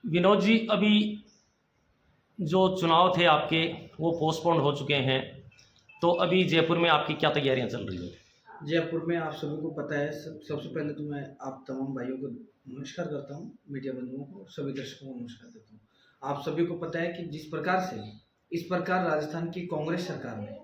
विनोद जी, अभी जो चुनाव थे आपके वो पोस्टपोन्ड हो चुके हैं, तो अभी जयपुर में आपकी क्या तैयारियां चल रही हैं? जयपुर में आप सभी को पता है, सबसे पहले तो मैं आप तमाम भाइयों को नमस्कार करता हूँ, मीडिया बंधुओं को, सभी दर्शकों को नमस्कार देता हूँ। आप सभी को पता है कि जिस प्रकार से इस प्रकार राजस्थान की कांग्रेस सरकार ने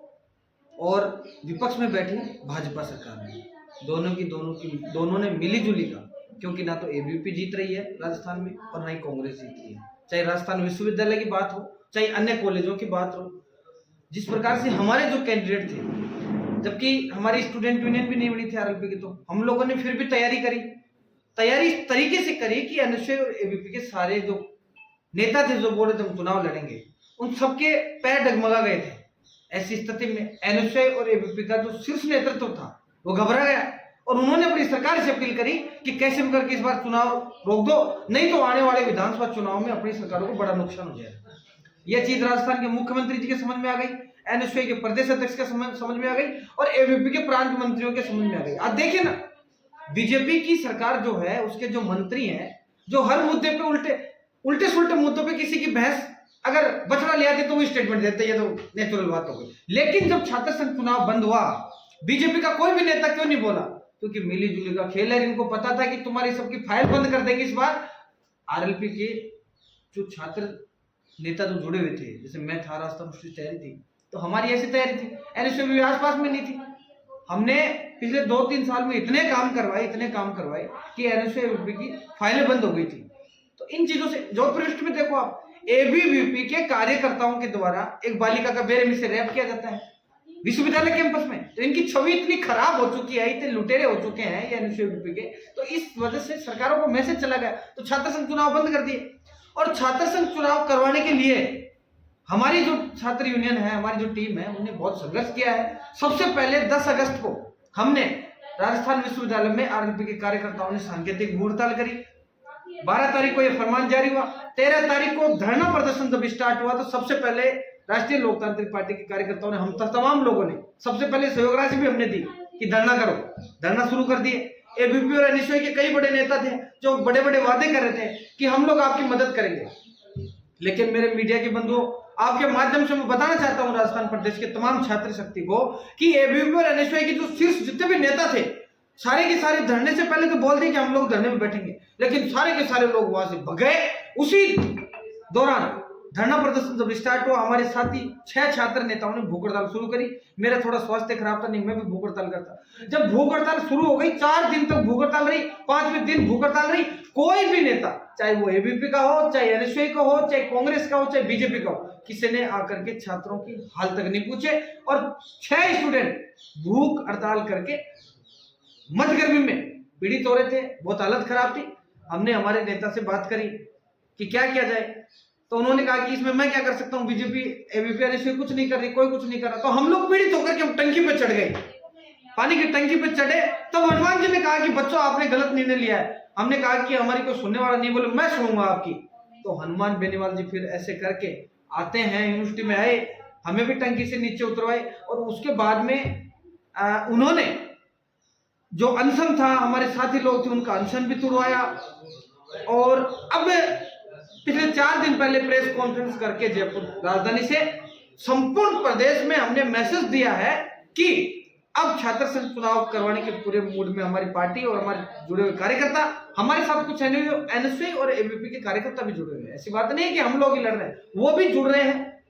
और विपक्ष में बैठी भाजपा सरकार ने दोनों ने मिली जुली का, क्योंकि ना तो एबीवीपी जीत रही है राजस्थान में और ना ही कांग्रेस जीत रही है। चाहे राजस्थान विश्वविद्यालय की बात हो, चाहे अन्य कॉलेजों की बात हो, जिस प्रकार से हमारे जो कैंडिडेट थे, जबकि हमारी स्टूडेंट यूनियन भी नहीं बनी थी आरएलपी की, तो हम लोगों ने फिर भी तैयारी इस तरीके से करी कि अनुसूचित और एबीपी के सारे जो नेता थे जो बोले थे हम चुनाव लड़ेंगे, उन सबके पैर डगमगा गए थे। ऐसी स्थिति में अनुसूचित और एबीपी का जो शीर्ष नेतृत्व था वो घबरा गया और उन्होंने अपनी सरकार से अपील करी कि कैसे भी करके इस बार चुनाव रोक दो, नहीं तो आने वाले विधानसभा चुनाव में अपनी सरकारों को बड़ा नुकसान हो जाएगा। यह चीज राजस्थान के मुख्यमंत्री जी के समझ में आ गई, एनएसयूआई के प्रदेश अध्यक्ष के समझ में आ गई और एबीवीपी के प्रांत मंत्रियों के समझ में आ गई। आप देखिए ना, बीजेपी की सरकार जो है, उसके जो मंत्री हैं, जो हर मुद्दे पे उल्टे सुल्टे मुद्दों पे किसी की बहस अगर बछड़ा ले आते तो वो स्टेटमेंट देते, ये तो नेचुरल बात हो गई। लेकिन जब छात्र संघ चुनाव बंद हुआ, बीजेपी का कोई भी नेता क्यों नहीं बोला? क्योंकि मिली जुली का खेल है। इनको पता था कि तुम्हारी सबकी फाइल बंद कर देंगे इस बार। आरएलपी के जो छात्र नेता जो जुड़े हुए थे, जैसे मैं था, रास्ता मुश्किल तैयारी थी, तो हमारी ऐसी तैयारी थी, एनएसयूआई भी आसपास में नहीं थी। हमने पिछले 2-3 साल में इतने काम करवाए कि एनएसयूआई की फाइलें बंद हो गई थी। तो इन चीजों से जोधपुर डिस्ट्रिक्ट में देखो आप, एबीवीपी के कार्यकर्ताओं के द्वारा एक बालिका का बेरहमी से रेप किया जाता है विश्वविद्यालय कैंपस में। तो इनकी छवि इतनी खराब हो चुकी है, इतने लुटेरे हो चुके हैं ये एनएसयूआई के, तो इस वजह से सरकारों को मैसेज चला गया, तो छात्र संघ चुनाव बंद कर दिए। और छात्र संघ चुनाव करवाने के लिए हमारी जो छात्र यूनियन है, हमारी जो टीम है, उन्होंने बहुत संघर्ष किया है। सबसे पहले 10 अगस्त को हमने राजस्थान विश्वविद्यालय में आरएलपी के कार्यकर्ताओं ने सांकेतिक भूख हड़ताल करी। 12 तारीख को यह फरमान जारी हुआ। 13 तारीख को धरना प्रदर्शन जब स्टार्ट हुआ, तो सबसे पहले राष्ट्रीय लोकतांत्रिक पार्टी के कार्यकर्ताओं ने, हम तमाम लोगों ने सबसे पहले सहयोग राशि भी हमने दी कि धरना करो। धरना शुरू कर दिए। एबीवीपी और एनएसयूआई के कई बड़े नेता थे जो बड़े बड़े वादे कर रहे थे कि हम लोग आपकी मदद करेंगे। लेकिन मेरे मीडिया के बंधुओं, आपके माध्यम से मैं बताना चाहता हूं राजस्थान प्रदेश के तमाम छात्र शक्ति को कि एबीवीपी और एनएसयूआई के जो शीर्ष जितने भी नेता थे, सारे के सारे धरने से पहले तो बोल दिए कि हम लोग धरने में बैठेंगे, लेकिन सारे के सारे लोग वहां से भग गए। उसी दौरान धरना प्रदर्शन जब स्टार्ट हुआ, हमारे साथी 6 छात्र नेताओं ने भूख हड़ताल शुरू करी। मेरा थोड़ा स्वास्थ्य खराब था, नहीं मैं भी भूख हड़ताल करता। जब भूख हड़ताल शुरू हो गई, 4 दिन तक भूख हड़ताल रही, 5वें दिन भूख हड़ताल रही। कोई भी नेता, चाहे वो एबीवीपी का हो, चाहे एनएसयूआई का हो, चाहे कांग्रेस का हो, चाहे बीजेपी का हो, किसी ने आकर के छात्रों की हाल तक नहीं पूछे। और 6 स्टूडेंट भूख हड़ताल करके मध्य गर्मी में पीड़ित हो रहे थे, बहुत हालत खराब थी। हमने हमारे नेता से बात करी कि क्या किया जाए, तो उन्होंने कहा कि इसमें मैं क्या कर सकता हूं, बीजेपी एबीवीपी एनएसयूआई कुछ नहीं कर रही, कोई कुछ नहीं कर रहा। तो हम लोग पीड़ित होकर के हम टंकी पे चढ़ गए, पानी की टंकी पे चढ़े। तब हनुमान जी ने कहा कि बच्चों आपने गलत निर्णय लिया है। हमने कहा कि हमारी कोई सुनने वाला नहीं, बोले मैं सुनूंगा आपकी। तो हनुमान बेनीवाल जी फिर ऐसे करके आते हैं, यूनिवर्सिटी में आए, हमें भी टंकी से नीचे उतरवाए और उसके बाद में उन्होंने जो अनशन था, हमारे साथी लोग थे, उनका अनशन भी तुड़वाया। और अब पिछले 4 दिन पहले प्रेस कॉन्फ्रेंस करके जयपुर राजधानी से संपूर्ण प्रदेश में हमने मैसेज दिया है कि अब छात्र संघ चुनाव करवाने के पूरे मूड में हमारी पार्टी और हमारे जुड़े हुए कार्यकर्ता, हमारे साथ कुछ एनएसयूआई और एबीवीपी के कार्यकर्ता भी जुड़े हुए हैं। ऐसी बात नहीं है कि हम लोग ही लड़ रहे हैं, वो भी जुड़ रहे हैं।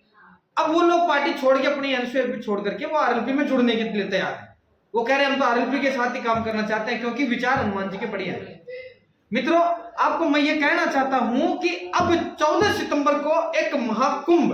अब वो लोग पार्टी छोड़ के, अपनी एनएसयूआई छोड़ करके वो आरएलपी में जुड़ने के लिए तैयार है। वो कह रहे हैं हम तो आरएलपी के साथ ही काम करना चाहते हैं, क्योंकि विचार हनुमान जी के बढ़िया है। मित्रों, आपको मैं ये कहना चाहता हूं कि अब 14 सितंबर को एक महाकुंभ,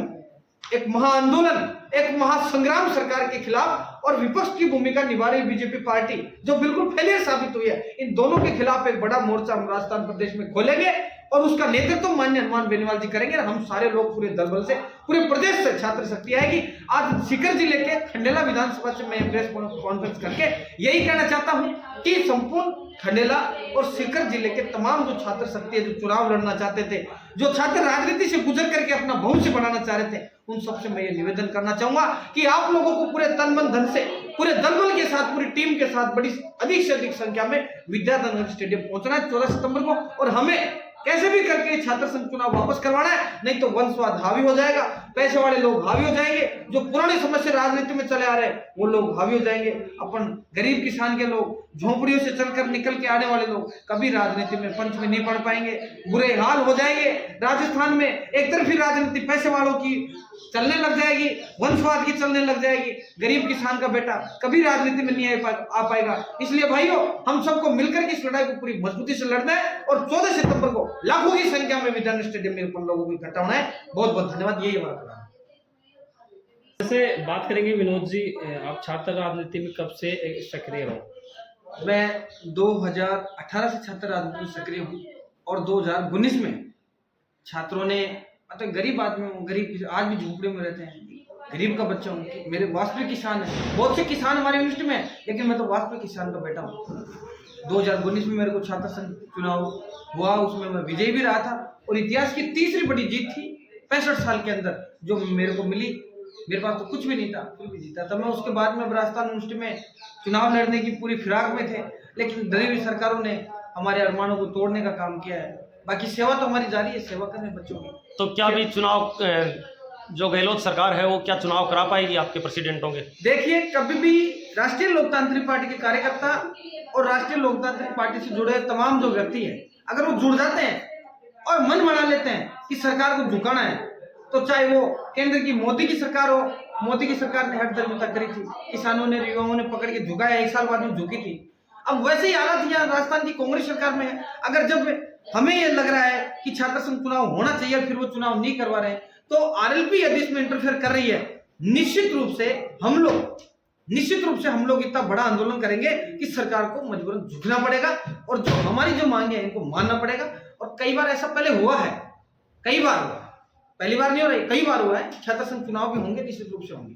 एक महाआंदोलन, एक महासंग्राम सरकार के खिलाफ और विपक्ष की भूमिका निभा रही बीजेपी पार्टी, जो बिल्कुल फेलियर साबित हुई है, इन दोनों के खिलाफ एक बड़ा मोर्चा हम राजस्थान प्रदेश में खोलेंगे और उसका नेतृत्व माननीय हनुमान बेनीवाल जी करेंगे। हम सारे लोग पूरे दल बल से, पूरे प्रदेश से छात्र शक्ति आएगी। आज सीकर जिले के खंडेला विधानसभा से मैं प्रेस कॉन्फ्रेंस करके यही कहना चाहता हूं कि संपूर्ण खंडेला और सीकर जिले के तमाम जो छात्र शक्ति है, जो चुनाव लड़ना चाहते थे, जो छात्र राजनीति से गुजर करके अपना भविष्य बनाना चाह रहे थे, उन सबसे मैं ये निवेदन करना चाहूंगा कि आप लोगों को पूरे तन मन धन से, पूरे दल बल के साथ, पूरी टीम के साथ बड़ी अधिक से अधिक संख्या में विद्याधर स्टेडियम पहुंचना है 14 सितंबर को। और हमें कैसे भी करके छात्र संघ चुनाव वापस करवाना है, नहीं तो वंशवाद हावी हो जाएगा, पैसे वाले लोग हावी हो जाएंगे, जो पुराने समय से राजनीति में चले आ रहे हैं वो लोग हावी हो जाएंगे। अपन गरीब किसान के लोग, झोंपड़ियों से चलकर निकल के आने वाले लोग कभी राजनीति में पंच में नहीं पढ़ पाएंगे, बुरे हाल हो जाएंगे। राजस्थान में एक तरफी राजनीति पैसे वालों की चलने लग जाएगी, वंशवाद की चलने लग जाएगी, गरीब किसान का बेटा कभी राजनीति में नहीं आ पाएगा। इसलिए भाइयों, हम सबको मिलकर के इस लड़ाई को पूरी मजबूती से लड़ना है और 14 सितंबर को लाखों की संख्या में विधान स्टेडियम में अपन लोगों को इकट्ठा होना है। बहुत बहुत धन्यवाद, यही हमारा प्लान है। जैसे बात करेंगे विनोद जी, आप छात्र राजनीति में कब से सक्रिय हो? मैं 2018 से छात्र राजनीति में सक्रिय हूँ और 2019 में छात्रों ने, मतलब गरीब आदमी हूँ, गरीब आज भी झोपड़े में रहते हैं, गरीब का बच्चा हूँ, मेरे वास्तविक किसान है। बहुत से किसान हमारे यूनिवर्सिटी में है, लेकिन मैं तो वास्तविक किसान का बेटा हूँ। 2019 में मेरे को छात्र संघ चुनाव हुआ, उसमें मैं विजयी भी रहा था और इतिहास की तीसरी बड़ी जीत थी 65 साल के अंदर जो मेरे को मिली। मेरे पास तो कुछ भी नहीं था, फिर भी जीता था मैं। उसके बाद में राजस्थान यूनिवर्सिटी में चुनाव लड़ने की पूरी फिराक में थे, लेकिन दलील सरकारों ने हमारे अरमानों को तोड़ने का काम किया है। बाकी सेवा तो हमारी जारी है, सेवा करने बच्चों की। तो क्या भी चुनाव जो गहलोत सरकार है वो क्या चुनाव करा पाएगी आपके प्रेसिडेंट होंगे? देखिए, कभी भी राष्ट्रीय लोकतांत्रिक पार्टी के कार्यकर्ता और राष्ट्रीय लोकतांत्रिक पार्टी से जुड़े तमाम जो व्यक्ति हैं, अगर वो जुड़ जाते हैं और मन बना लेते हैं कि सरकार को झुकाना है, तो चाहे वो केंद्र की मोदी की सरकार हो, मोदी की सरकार ने हठधर्मिता करी थी, किसानों ने, युवाओं ने पकड़ के झुकाया, 1 साल बाद में झुकी थी। अब वैसे ही हालत यहाँ राजस्थान की कांग्रेस सरकार में है। अगर जब हमें ये लग रहा है कि छात्र संघ चुनाव होना चाहिए फिर वो चुनाव नहीं करवा रहे हैं, तो आरएलपी यदि इसमें इंटरफेयर कर रही है, निश्चित रूप से हम लोग इतना बड़ा आंदोलन करेंगे कि सरकार को मजबूरन झुकना पड़ेगा और जो हमारी जो मांगे हैं इनको मानना पड़ेगा। और कई बार ऐसा पहले हुआ है, कई बार हुआ है, पहली बार नहीं हो रही, कई बार हुआ है। छात्र संघ चुनाव भी होंगे, निश्चित रूप से होंगे।